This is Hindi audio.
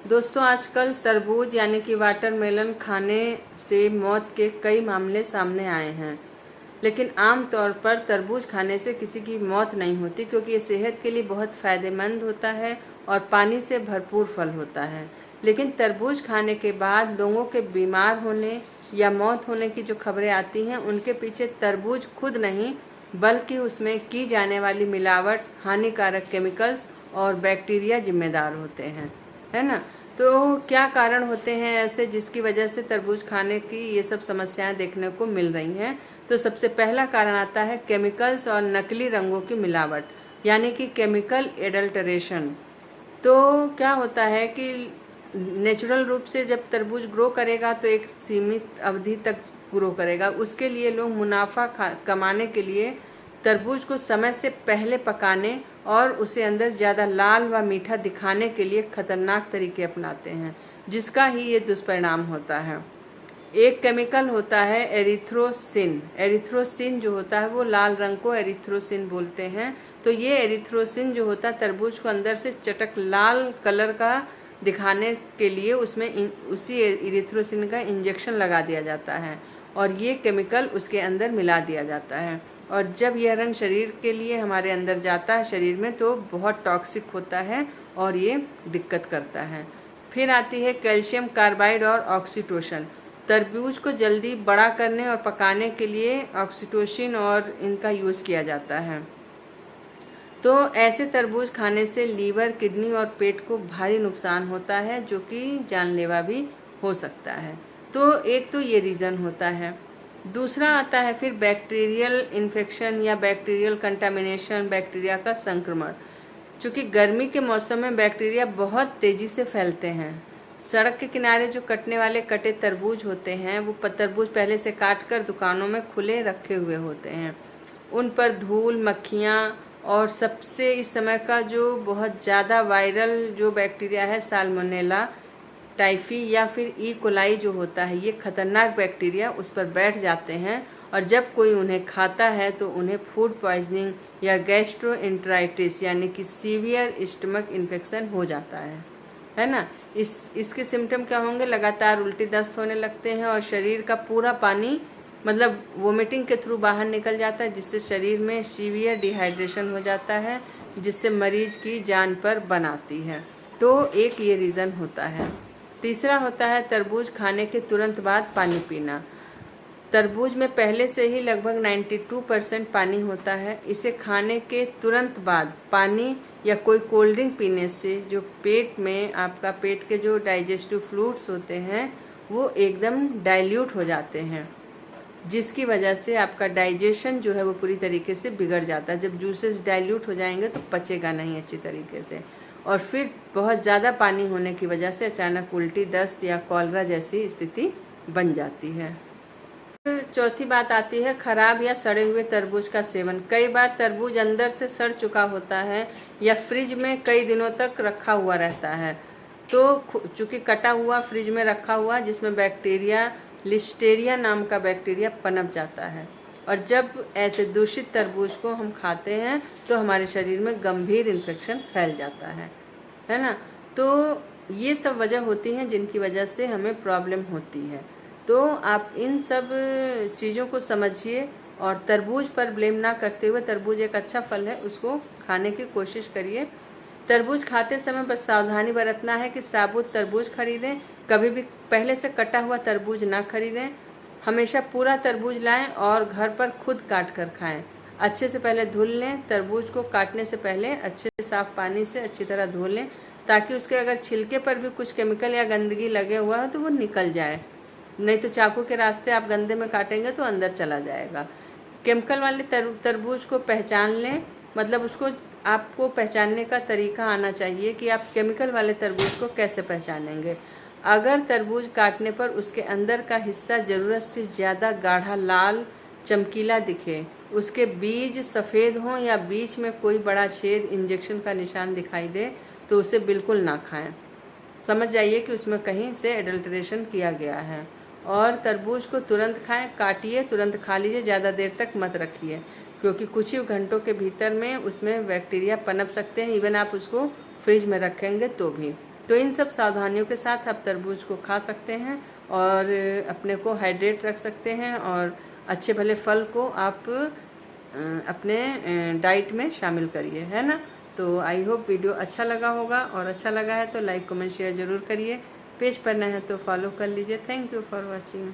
दोस्तों, आजकल तरबूज यानी कि वाटरमेलन खाने से मौत के कई मामले सामने आए हैं। लेकिन आम तौर पर तरबूज खाने से किसी की मौत नहीं होती, क्योंकि ये सेहत के लिए बहुत फायदेमंद होता है और पानी से भरपूर फल होता है। लेकिन तरबूज खाने के बाद लोगों के बीमार होने या मौत होने की जो खबरें आती हैं, उनके पीछे तरबूज खुद नहीं बल्कि उसमें की जाने वाली मिलावट, हानिकारक केमिकल्स और बैक्टीरिया जिम्मेदार होते हैं, है ना। तो क्या कारण होते हैं ऐसे जिसकी वजह से तरबूज खाने की ये सब समस्याएं देखने को मिल रही हैं। तो सबसे पहला कारण आता है केमिकल्स और नकली रंगों की मिलावट, यानी कि केमिकल एडल्टरेशन। तो क्या होता है कि नेचुरल रूप से जब तरबूज ग्रो करेगा तो एक सीमित अवधि तक ग्रो करेगा। उसके लिए लोग मुनाफा कमाने के लिए तरबूज को समय से पहले पकाने और उसे अंदर ज्यादा लाल व मीठा दिखाने के लिए खतरनाक तरीके अपनाते हैं, जिसका ही ये दुष्परिणाम होता है। एक केमिकल होता है एरिथ्रोसिन। एरिथ्रोसिन जो होता है वो लाल रंग को एरिथ्रोसिन बोलते हैं। तो ये एरिथ्रोसिन जो होता है तरबूज को अंदर से चटक लाल कलर का दिखाने के लिए उसमें उसी एरिथ्रोसिन का इंजेक्शन लगा दिया जाता है और ये केमिकल उसके अंदर मिला दिया जाता है। और जब यह रंग शरीर के लिए हमारे अंदर जाता है शरीर में, तो बहुत टॉक्सिक होता है और ये दिक्कत करता है। फिर आती है कैल्शियम कार्बाइड और ऑक्सीटोसिन। तरबूज को जल्दी बड़ा करने और पकाने के लिए ऑक्सीटोसिन और इनका यूज किया जाता है। तो ऐसे तरबूज खाने से लीवर, किडनी और पेट को भारी नुकसान होता है, जो कि जानलेवा भी हो सकता है। तो एक तो ये रीज़न होता है। दूसरा आता है फिर बैक्टीरियल इन्फेक्शन या बैक्टीरियल कंटामिनेशन, बैक्टीरिया का संक्रमण। चूँकि गर्मी के मौसम में बैक्टीरिया बहुत तेज़ी से फैलते हैं। सड़क के किनारे जो कटने वाले कटे तरबूज होते हैं, वो तरबूज पहले से काट कर दुकानों में खुले रखे हुए होते हैं। उन पर धूल, मक्खियाँ और सबसे इस समय का जो बहुत ज़्यादा वायरल जो बैक्टीरिया है साल्मोनेला टाइफी या फिर ई कोलाई जो होता है, ये खतरनाक बैक्टीरिया उस पर बैठ जाते हैं और जब कोई उन्हें खाता है तो उन्हें फूड पॉइजनिंग या गैस्ट्रोएंटेराइटिस यानी कि सीवियर स्टमक इन्फेक्शन हो जाता है ना। इसके सिम्टम क्या होंगे? लगातार उल्टी दस्त होने लगते हैं और शरीर का पूरा पानी मतलब वोमिटिंग के थ्रू बाहर निकल जाता है, जिससे शरीर में सीवियर डिहाइड्रेशन हो जाता है, जिससे मरीज की जान पर बन आती है। तो एक ये रीज़न होता है। तीसरा होता है तरबूज खाने के तुरंत बाद पानी पीना। तरबूज में पहले से ही लगभग 92% पानी होता है। इसे खाने के तुरंत बाद पानी या कोई कोल्ड ड्रिंक पीने से जो पेट में आपका पेट के जो डाइजेस्टिव फ्लूइड्स होते हैं वो एकदम डाइल्यूट हो जाते हैं, जिसकी वजह से आपका डाइजेशन जो है वो पूरी तरीके से बिगड़ जाता है। जब जूसेस डाइल्यूट हो जाएंगे तो पचेगा नहीं अच्छी तरीके से, और फिर बहुत ज़्यादा पानी होने की वजह से अचानक उल्टी, दस्त या कॉलरा जैसी स्थिति बन जाती है। चौथी बात आती है खराब या सड़े हुए तरबूज का सेवन। कई बार तरबूज अंदर से सड़ चुका होता है या फ्रिज में कई दिनों तक रखा हुआ रहता है। तो चूंकि कटा हुआ फ्रिज में रखा हुआ, जिसमें बैक्टीरिया लिस्टेरिया नाम का बैक्टीरिया पनप जाता है, और जब ऐसे दूषित तरबूज को हम खाते हैं तो हमारे शरीर में गंभीर इन्फेक्शन फैल जाता है ना। तो ये सब वजह होती हैं जिनकी वजह से हमें प्रॉब्लम होती है। तो आप इन सब चीज़ों को समझिए और तरबूज पर ब्लेम ना करते हुए, तरबूज एक अच्छा फल है, उसको खाने की कोशिश करिए। तरबूज खाते समय बस सावधानी बरतना है कि साबुत तरबूज खरीदें, कभी भी पहले से कटा हुआ तरबूज ना खरीदें। हमेशा पूरा तरबूज लाएं और घर पर खुद काट कर खाएं। अच्छे से पहले धुल लें। तरबूज को काटने से पहले अच्छे से साफ पानी से अच्छी तरह धो लें, ताकि उसके अगर छिलके पर भी कुछ केमिकल या गंदगी लगे हुआ है तो वो निकल जाए। नहीं तो चाकू के रास्ते आप गंदे में काटेंगे तो अंदर चला जाएगा। केमिकल वाले तरबूज को पहचान लें, मतलब उसको आपको पहचानने का तरीका आना चाहिए कि आप केमिकल वाले तरबूज को कैसे पहचानेंगे। अगर तरबूज काटने पर उसके अंदर का हिस्सा ज़रूरत से ज़्यादा गाढ़ा लाल चमकीला दिखे, उसके बीज सफ़ेद हों या बीच में कोई बड़ा छेद, इंजेक्शन का निशान दिखाई दे, तो उसे बिल्कुल ना खाएं। समझ जाइए कि उसमें कहीं से एडल्ट्रेशन किया गया है। और तरबूज को तुरंत खाएं, काटिए, तुरंत खा लीजिए, ज़्यादा देर तक मत रखिए, क्योंकि कुछ ही घंटों के भीतर में उसमें बैक्टीरिया पनप सकते हैं। इवन आप उसको फ्रिज में रखेंगे तो भी। तो इन सब सावधानियों के साथ आप तरबूज को खा सकते हैं और अपने को हाइड्रेट रख सकते हैं और अच्छे भले फल को आप अपने डाइट में शामिल करिए, है ना। तो आई होप वीडियो अच्छा लगा होगा, और अच्छा लगा है तो लाइक कमेंट शेयर ज़रूर करिए। पेज पर नए हैं तो फॉलो कर लीजिए। Thank you for watching.